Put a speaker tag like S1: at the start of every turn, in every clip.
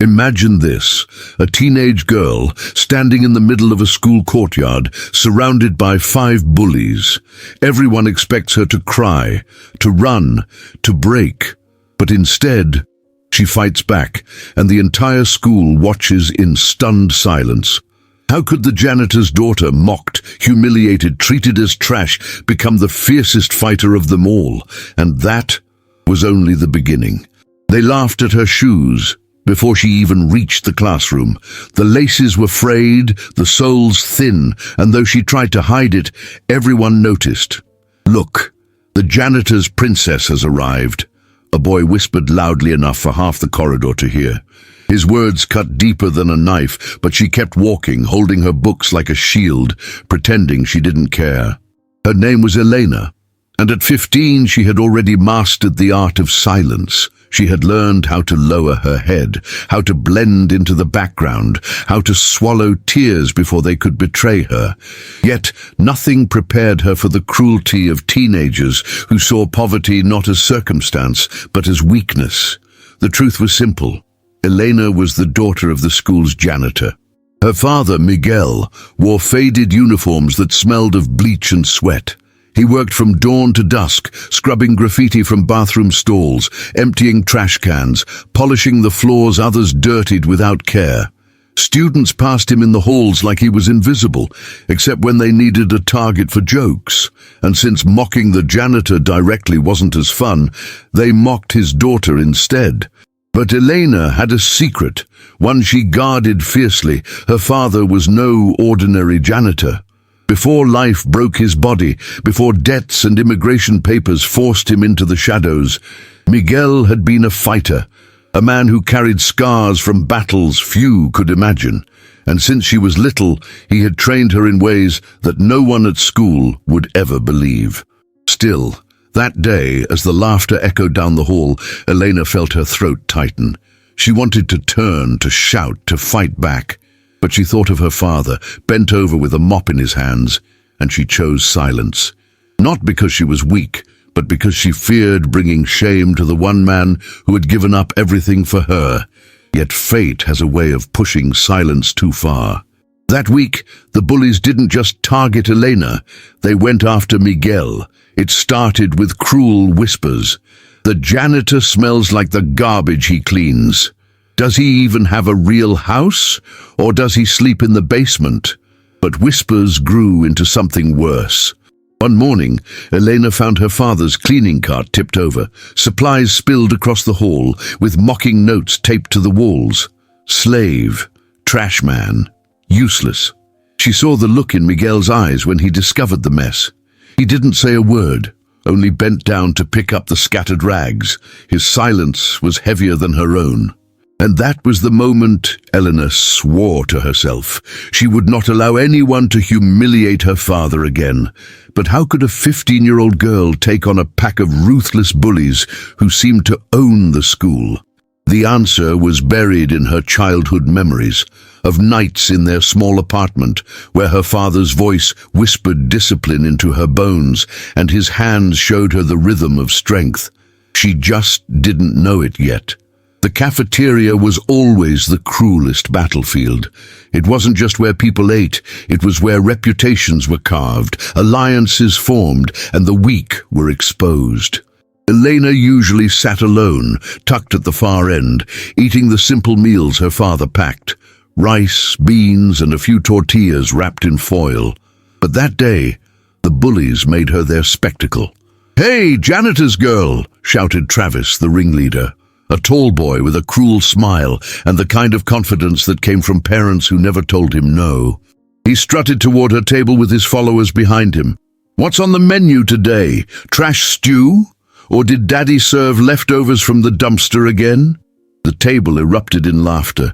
S1: Imagine this, a teenage girl standing in the middle of a school courtyard, surrounded by 5 bullies. Everyone expects her to cry, to run, to break. But instead, she fights back, and the entire school watches in stunned silence. How could the janitor's daughter, mocked, humiliated, treated as trash, become the fiercest fighter of them all? And that was only the beginning. They laughed at her shoes before she even reached the classroom. The laces were frayed, the soles thin, and though she tried to hide it, everyone noticed. "Look, the janitor's princess has arrived," a boy whispered loudly enough for half the corridor to hear. His words cut deeper than a knife, but she kept walking, holding her books like a shield, pretending she didn't care. Her name was Elena, and at 15 she had already mastered the art of silence. She had learned how to lower her head, how to blend into the background, how to swallow tears before they could betray her. Yet nothing prepared her for the cruelty of teenagers who saw poverty not as circumstance, but as weakness. The truth was simple. Elena was the daughter of the school's janitor. Her father, Miguel, wore faded uniforms that smelled of bleach and sweat. He worked from dawn to dusk, scrubbing graffiti from bathroom stalls, emptying trash cans, polishing the floors others dirtied without care. Students passed him in the halls like he was invisible, except when they needed a target for jokes. And since mocking the janitor directly wasn't as fun, they mocked his daughter instead. But Elena had a secret, one she guarded fiercely. Her father was no ordinary janitor. Before life broke his body, before debts and immigration papers forced him into the shadows, Miguel had been a fighter, a man who carried scars from battles few could imagine. And since she was little, he had trained her in ways that no one at school would ever believe. Still, that day, as the laughter echoed down the hall, Elena felt her throat tighten. She wanted to turn, to shout, to fight back. But she thought of her father, bent over with a mop in his hands, and she chose silence. Not because she was weak, but because she feared bringing shame to the one man who had given up everything for her. Yet fate has a way of pushing silence too far. That week, the bullies didn't just target Elena, they went after Miguel. It started with cruel whispers. "The janitor smells like the garbage he cleans. Does he even have a real house? Or does he sleep in the basement?" But whispers grew into something worse. One morning, Elena found her father's cleaning cart tipped over, supplies spilled across the hall, with mocking notes taped to the walls. Slave, trash man, useless. She saw the look in Miguel's eyes when he discovered the mess. He didn't say a word, only bent down to pick up the scattered rags. His silence was heavier than her own. And that was the moment Elena swore to herself. She would not allow anyone to humiliate her father again. But how could a 15-year-old girl take on a pack of ruthless bullies who seemed to own the school? The answer was buried in her childhood memories of nights in their small apartment where her father's voice whispered discipline into her bones and his hands showed her the rhythm of strength. She just didn't know it yet. The cafeteria was always the cruelest battlefield. It wasn't just where people ate, it was where reputations were carved, alliances formed, and the weak were exposed. Elena usually sat alone, tucked at the far end, eating the simple meals her father packed. Rice, beans, and a few tortillas wrapped in foil. But that day, the bullies made her their spectacle. "Hey, janitor's girl!" shouted Travis, the ringleader. A tall boy with a cruel smile and the kind of confidence that came from parents who never told him no. He strutted toward her table with his followers behind him. "What's on the menu today? Trash stew? Or did Daddy serve leftovers from the dumpster again?" The table erupted in laughter.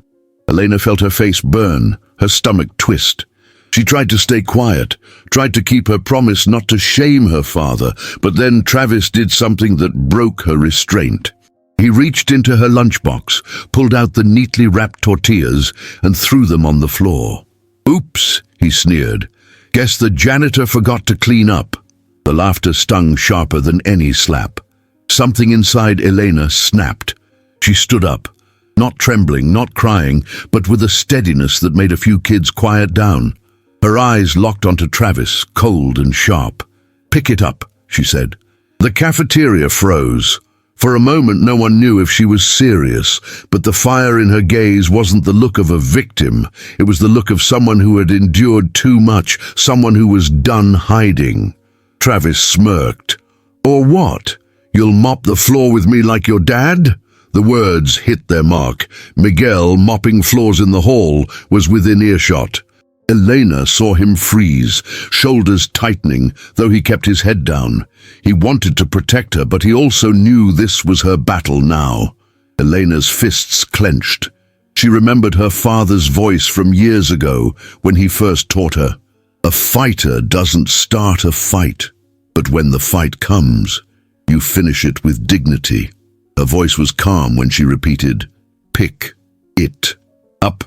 S1: Elena felt her face burn, her stomach twist. She tried to stay quiet, tried to keep her promise not to shame her father, but then Travis did something that broke her restraint. He reached into her lunchbox, pulled out the neatly wrapped tortillas, and threw them on the floor. "Oops," he sneered. "Guess the janitor forgot to clean up." The laughter stung sharper than any slap. Something inside Elena snapped. She stood up. Not trembling, not crying, but with a steadiness that made a few kids quiet down. Her eyes locked onto Travis, cold and sharp. "Pick it up," she said. The cafeteria froze. For a moment no one knew if she was serious, but the fire in her gaze wasn't the look of a victim. It was the look of someone who had endured too much, someone who was done hiding. Travis smirked. "Or what? You'll mop the floor with me like your dad?" The words hit their mark. Miguel, mopping floors in the hall, was within earshot. Elena saw him freeze, shoulders tightening, though he kept his head down. He wanted to protect her, but he also knew this was her battle now. Elena's fists clenched. She remembered her father's voice from years ago when he first taught her. A fighter doesn't start a fight, but when the fight comes, you finish it with dignity. Her voice was calm when she repeated, "Pick it up."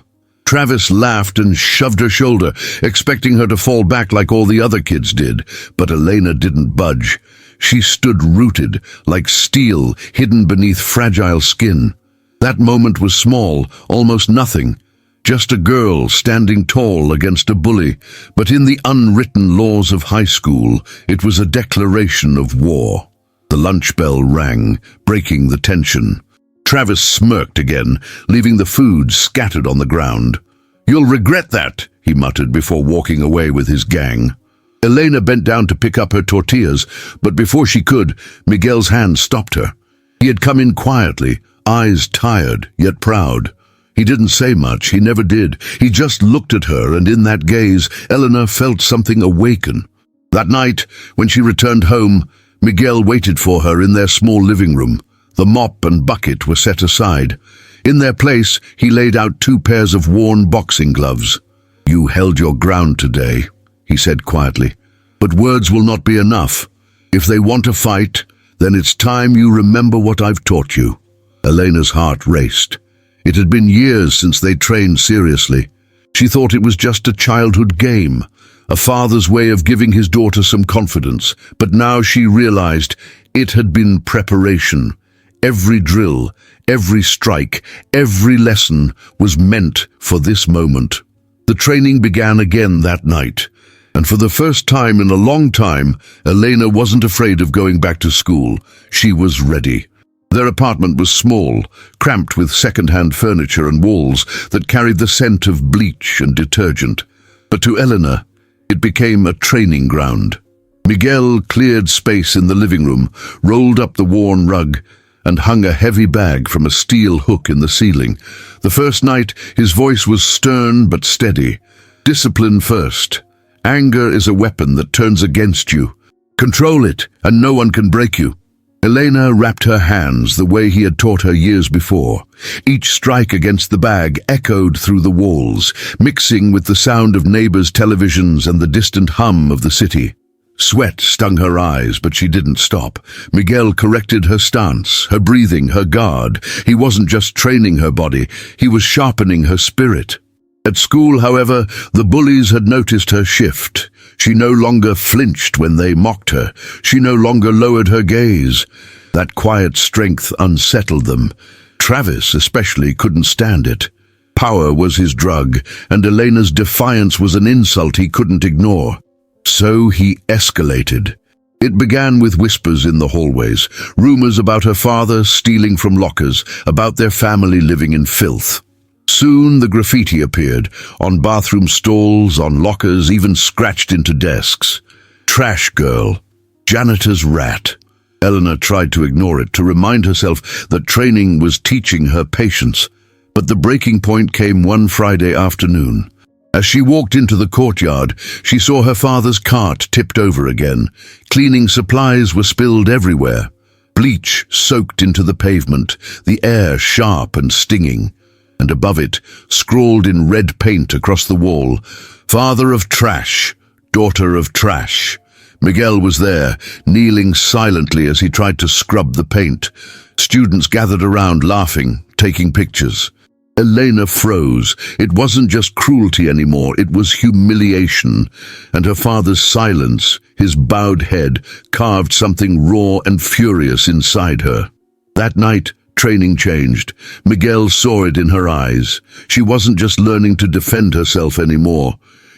S1: Travis laughed and shoved her shoulder, expecting her to fall back like all the other kids did, but Elena didn't budge. She stood rooted, like steel hidden beneath fragile skin. That moment was small, almost nothing. Just a girl standing tall against a bully, but in the unwritten laws of high school, it was a declaration of war. The lunch bell rang, breaking the tension. Travis smirked again, leaving the food scattered on the ground. "You'll regret that," he muttered before walking away with his gang. Elena bent down to pick up her tortillas, but before she could, Miguel's hand stopped her. He had come in quietly, eyes tired, yet proud. He didn't say much, he never did. He just looked at her, and in that gaze, Elena felt something awaken. That night, when she returned home, Miguel waited for her in their small living room. The mop and bucket were set aside. In their place, he laid out 2 pairs of worn boxing gloves. "You held your ground today," he said quietly. "But words will not be enough. If they want to fight, then it's time you remember what I've taught you." Elena's heart raced. It had been years since they trained seriously. She thought it was just a childhood game, a father's way of giving his daughter some confidence, but now she realized it had been preparation. Every drill, every strike, every lesson was meant for this moment. The training began again that night, and for the first time in a long time, Elena wasn't afraid of going back to school. She was ready. Their apartment was small, cramped with second-hand furniture and walls that carried the scent of bleach and detergent. But to Elena, it became a training ground. Miguel cleared space in the living room, rolled up the worn rug, and hung a heavy bag from a steel hook in the ceiling. The first night, his voice was stern but steady. "Discipline first. Anger is a weapon that turns against you. Control it, and no one can break you." Elena wrapped her hands the way he had taught her years before. Each strike against the bag echoed through the walls, mixing with the sound of neighbors' televisions and the distant hum of the city. Sweat stung her eyes, but she didn't stop. Miguel corrected her stance, her breathing, her guard. He wasn't just training her body, he was sharpening her spirit. At school, however, the bullies had noticed her shift. She no longer flinched when they mocked her. She no longer lowered her gaze. That quiet strength unsettled them. Travis especially couldn't stand it. Power was his drug, and Elena's defiance was an insult he couldn't ignore. So he escalated. It began with whispers in the hallways, rumors about her father stealing from lockers, about their family living in filth. Soon the graffiti appeared, on bathroom stalls, on lockers, even scratched into desks. "Trash girl. Janitor's rat." Eleanor tried to ignore it, to remind herself that training was teaching her patience. But the breaking point came one Friday afternoon. As she walked into the courtyard, she saw her father's cart tipped over again. Cleaning supplies were spilled everywhere. Bleach soaked into the pavement, the air sharp and stinging. And above it, scrawled in red paint across the wall, "Father of trash, daughter of trash." Miguel was there, kneeling silently as he tried to scrub the paint. Students gathered around, laughing, taking pictures. Elena froze. It wasn't just cruelty anymore, it was humiliation. And her father's silence, his bowed head, carved something raw and furious inside her. That night, training changed. Miguel saw it in her eyes. She wasn't just learning to defend herself anymore.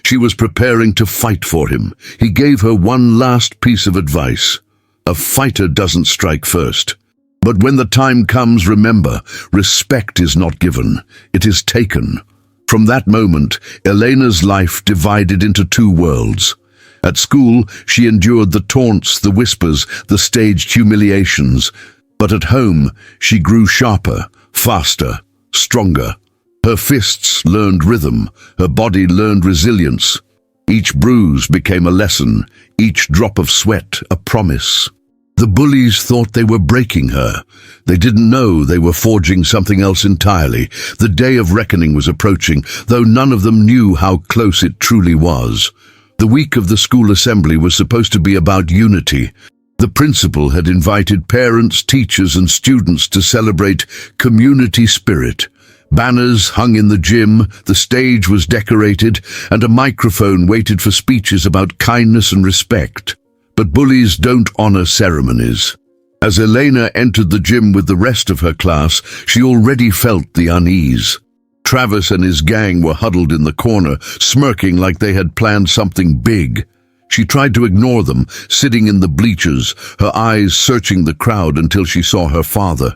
S1: She was preparing to fight for him. He gave her one last piece of advice. A fighter doesn't strike first. But when the time comes, remember, respect is not given, it is taken. From that moment, Elena's life divided into two worlds. At school, she endured the taunts, the whispers, the staged humiliations. But at home, she grew sharper, faster, stronger. Her fists learned rhythm, her body learned resilience. Each bruise became a lesson, each drop of sweat a promise. The bullies thought they were breaking her. They didn't know they were forging something else entirely. The day of reckoning was approaching, though none of them knew how close it truly was. The week of the school assembly was supposed to be about unity. The principal had invited parents, teachers, and students to celebrate community spirit. Banners hung in the gym, the stage was decorated, and a microphone waited for speeches about kindness and respect. But bullies don't honor ceremonies. As Elena entered the gym with the rest of her class, she already felt the unease. Travis and his gang were huddled in the corner, smirking like they had planned something big. She tried to ignore them, sitting in the bleachers, her eyes searching the crowd until she saw her father.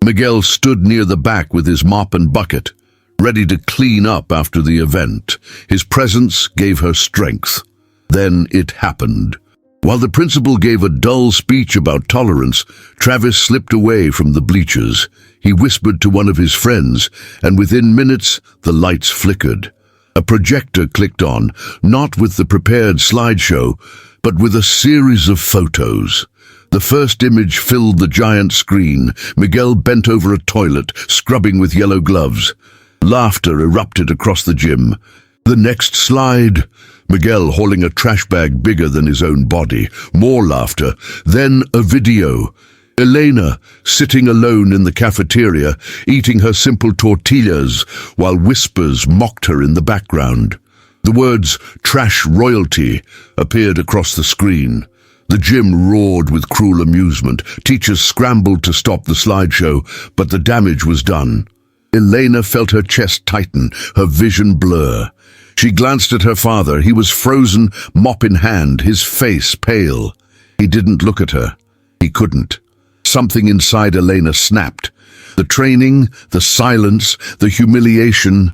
S1: Miguel stood near the back with his mop and bucket, ready to clean up after the event. His presence gave her strength. Then it happened. While the principal gave a dull speech about tolerance, Travis slipped away from the bleachers. He whispered to one of his friends, and within minutes, the lights flickered. A projector clicked on, not with the prepared slideshow, but with a series of photos. The first image filled the giant screen. Miguel bent over a toilet, scrubbing with yellow gloves. Laughter erupted across the gym. The next slide, Miguel hauling a trash bag bigger than his own body. More laughter. Then a video. Elena, sitting alone in the cafeteria, eating her simple tortillas, while whispers mocked her in the background. The words, "trash royalty," appeared across the screen. The gym roared with cruel amusement. Teachers scrambled to stop the slideshow, but the damage was done. Elena felt her chest tighten, her vision blur. She glanced at her father. He was frozen, mop in hand, his face pale. He didn't look at her. He couldn't. Something inside Elena snapped. The training, the silence, the humiliation,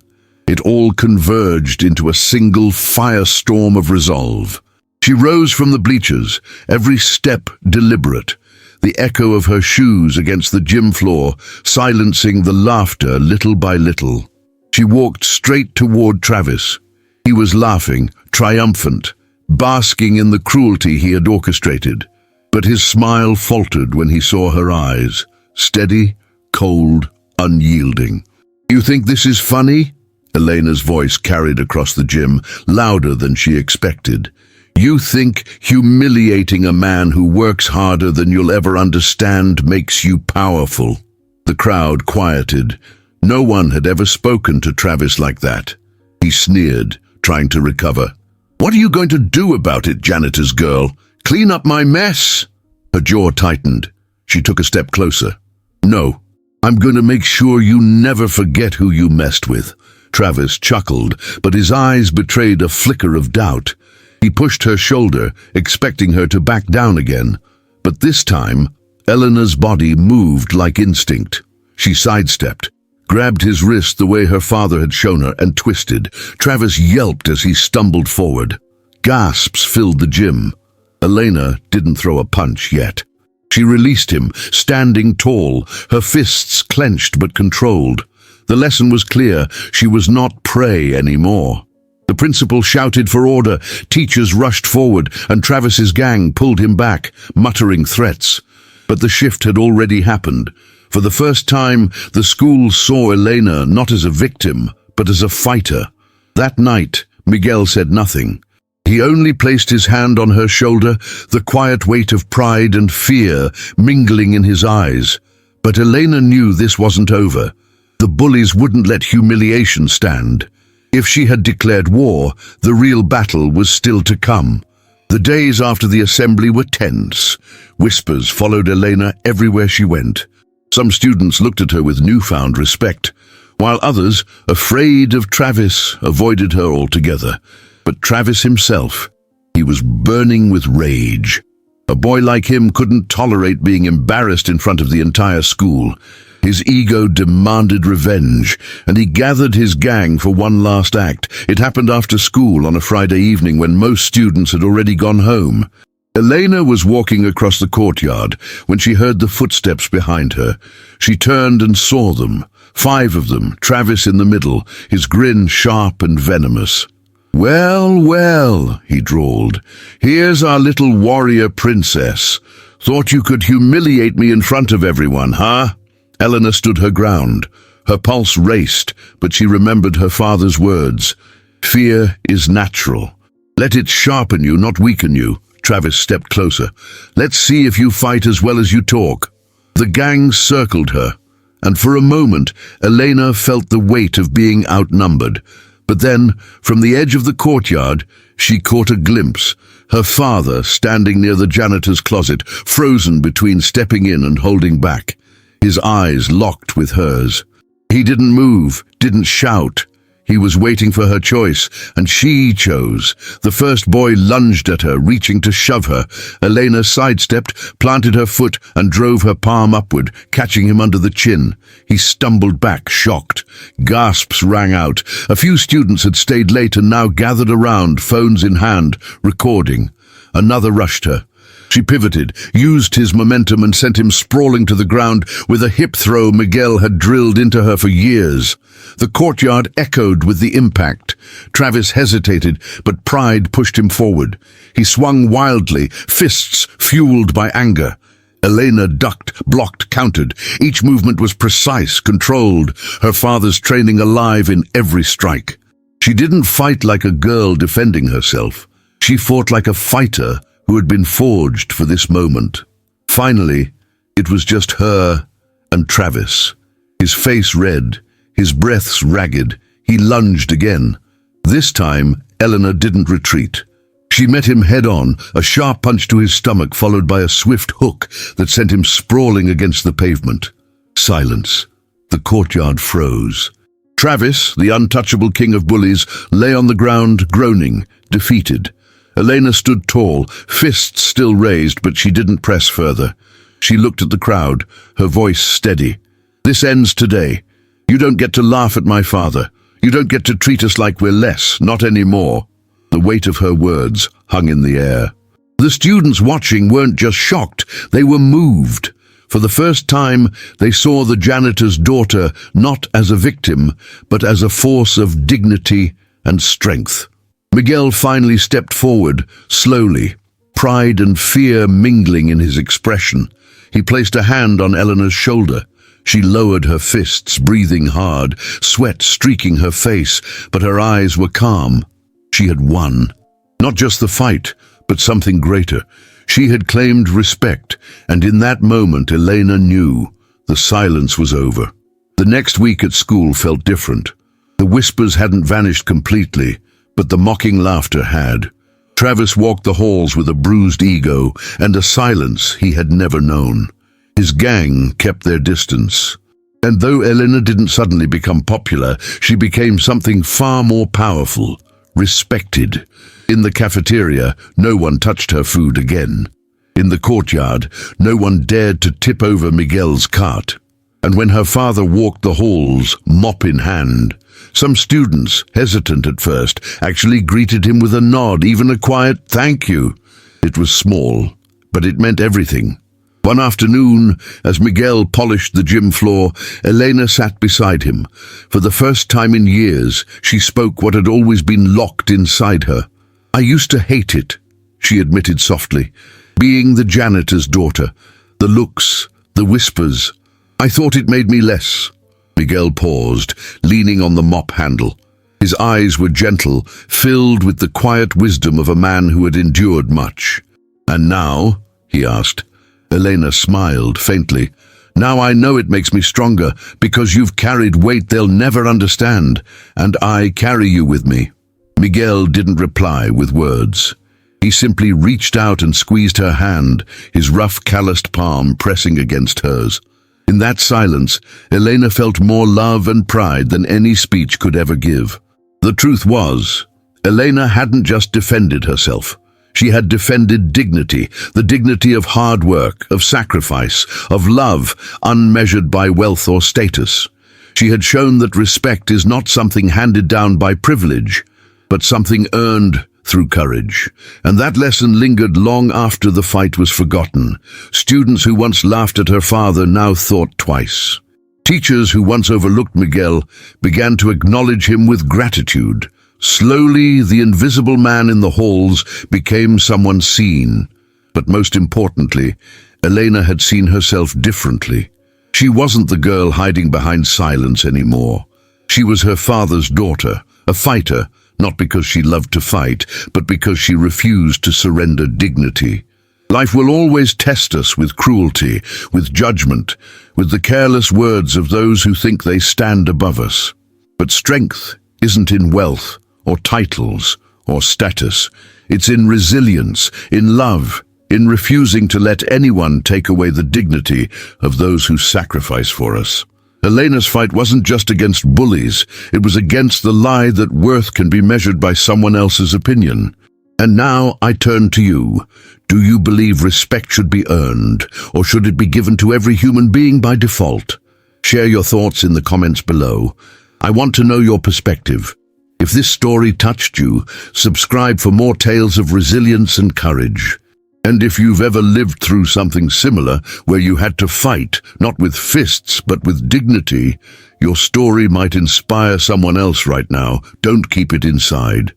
S1: it all converged into a single firestorm of resolve. She rose from the bleachers, every step deliberate, the echo of her shoes against the gym floor, silencing the laughter little by little. She walked straight toward Travis. He was laughing, triumphant, basking in the cruelty he had orchestrated. But his smile faltered when he saw her eyes, steady, cold, unyielding. "You think this is funny?" Elena's voice carried across the gym, louder than she expected. "You think humiliating a man who works harder than you'll ever understand makes you powerful?" The crowd quieted. No one had ever spoken to Travis like that. He sneered, trying to recover. "What are you going to do about it, janitor's girl? Clean up my mess?" Her jaw tightened. She took a step closer. "No, I'm going to make sure you never forget who you messed with." Travis chuckled, but his eyes betrayed a flicker of doubt. He pushed her shoulder, expecting her to back down again. But this time, Elena's body moved like instinct. She sidestepped, grabbed his wrist the way her father had shown her, and twisted. Travis yelped as he stumbled forward. Gasps filled the gym. Elena didn't throw a punch yet. She released him, standing tall, her fists clenched but controlled. The lesson was clear. She was not prey anymore. The principal shouted for order. Teachers rushed forward, and Travis's gang pulled him back, muttering threats. But the shift had already happened. For the first time, the school saw Elena not as a victim, but as a fighter. That night, Miguel said nothing. He only placed his hand on her shoulder, the quiet weight of pride and fear mingling in his eyes. But Elena knew this wasn't over. The bullies wouldn't let humiliation stand. If she had declared war, the real battle was still to come. The days after the assembly were tense. Whispers followed Elena everywhere she went. Some students looked at her with newfound respect, while others, afraid of Travis, avoided her altogether. But Travis himself, he was burning with rage. A boy like him couldn't tolerate being embarrassed in front of the entire school. His ego demanded revenge, and he gathered his gang for one last act. It happened after school on a Friday evening when most students had already gone home. Elena was walking across the courtyard when she heard the footsteps behind her. She turned and saw them, 5 of them, Travis in the middle, his grin sharp and venomous. "Well, well," he drawled, "here's our little warrior princess. Thought you could humiliate me in front of everyone, huh?" Elena stood her ground. Her pulse raced, but she remembered her father's words. "Fear is natural. Let it sharpen you, not weaken you." Travis stepped closer. "Let's see if you fight as well as you talk." The gang circled her, and for a moment, Elena felt the weight of being outnumbered. But then, from the edge of the courtyard, she caught a glimpse. Her father standing near the janitor's closet, frozen between stepping in and holding back. His eyes locked with hers. He didn't move, didn't shout. He was waiting for her choice, and she chose. The first boy lunged at her, reaching to shove her. Elena sidestepped, planted her foot, and drove her palm upward, catching him under the chin. He stumbled back, shocked. Gasps rang out. A few students had stayed late and now gathered around, phones in hand, recording. Another rushed her. She pivoted, used his momentum and sent him sprawling to the ground with a hip throw Miguel had drilled into her for years. The courtyard echoed with the impact. Travis hesitated, but pride pushed him forward. He swung wildly, fists fueled by anger. Elena ducked, blocked, countered. Each movement was precise, controlled, her father's training alive in every strike. She didn't fight like a girl defending herself. She fought like a fighter who had been forged for this moment. Finally, it was just her and Travis. His face red, his breaths ragged. He lunged again. This time, Elena didn't retreat. She met him head-on, a sharp punch to his stomach followed by a swift hook that sent him sprawling against the pavement. Silence. The courtyard froze. Travis, the untouchable king of bullies, lay on the ground, groaning, defeated. Elena stood tall, fists still raised, but she didn't press further. She looked at the crowd, her voice steady. "This ends today. You don't get to laugh at my father. You don't get to treat us like we're less, not anymore." The weight of her words hung in the air. The students watching weren't just shocked, they were moved. For the first time, they saw the janitor's daughter not as a victim, but as a force of dignity and strength. Miguel finally stepped forward, slowly, pride and fear mingling in his expression. He placed a hand on Eleanor's shoulder. She lowered her fists, breathing hard, sweat streaking her face, but her eyes were calm. She had won. Not just the fight, but something greater. She had claimed respect, and in that moment Elena knew the silence was over. The next week at school felt different. The whispers hadn't vanished completely, but the mocking laughter had. Travis walked the halls with a bruised ego and a silence he had never known. His gang kept their distance. And though Elena didn't suddenly become popular, she became something far more powerful, respected. In the cafeteria, no one touched her food again. In the courtyard, no one dared to tip over Miguel's cart. And when her father walked the halls, mop in hand, some students, hesitant at first, actually greeted him with a nod, even a quiet "thank you." It was small, but it meant everything. One afternoon, as Miguel polished the gym floor, Elena sat beside him. For the first time in years, she spoke what had always been locked inside her. "I used to hate it," she admitted softly. "Being the janitor's daughter, the looks, the whispers. I thought it made me less." Miguel paused, leaning on the mop handle. His eyes were gentle, filled with the quiet wisdom of a man who had endured much. "And now?" he asked. Elena smiled faintly. "Now I know it makes me stronger, because you've carried weight they'll never understand, and I carry you with me." Miguel didn't reply with words. He simply reached out and squeezed her hand, his rough, calloused palm pressing against hers. In that silence, Elena felt more love and pride than any speech could ever give. The truth was, Elena hadn't just defended herself. She had defended dignity, the dignity of hard work, of sacrifice, of love, unmeasured by wealth or status. She had shown that respect is not something handed down by privilege, but something earned through courage. And that lesson lingered long after the fight was forgotten. Students who once laughed at her father now thought twice. Teachers who once overlooked Miguel began to acknowledge him with gratitude. Slowly, the invisible man in the halls became someone seen. But most importantly, Elena had seen herself differently. She wasn't the girl hiding behind silence anymore. She was her father's daughter, a fighter, not because she loved to fight, but because she refused to surrender dignity. Life will always test us with cruelty, with judgment, with the careless words of those who think they stand above us. But strength isn't in wealth, or titles, or status. It's in resilience, in love, in refusing to let anyone take away the dignity of those who sacrifice for us. Elena's fight wasn't just against bullies, it was against the lie that worth can be measured by someone else's opinion. And now I turn to you. Do you believe respect should be earned, or should it be given to every human being by default? Share your thoughts in the comments below. I want to know your perspective. If this story touched you, subscribe for more tales of resilience and courage. And if you've ever lived through something similar, where you had to fight, not with fists, but with dignity, your story might inspire someone else right now. Don't keep it inside.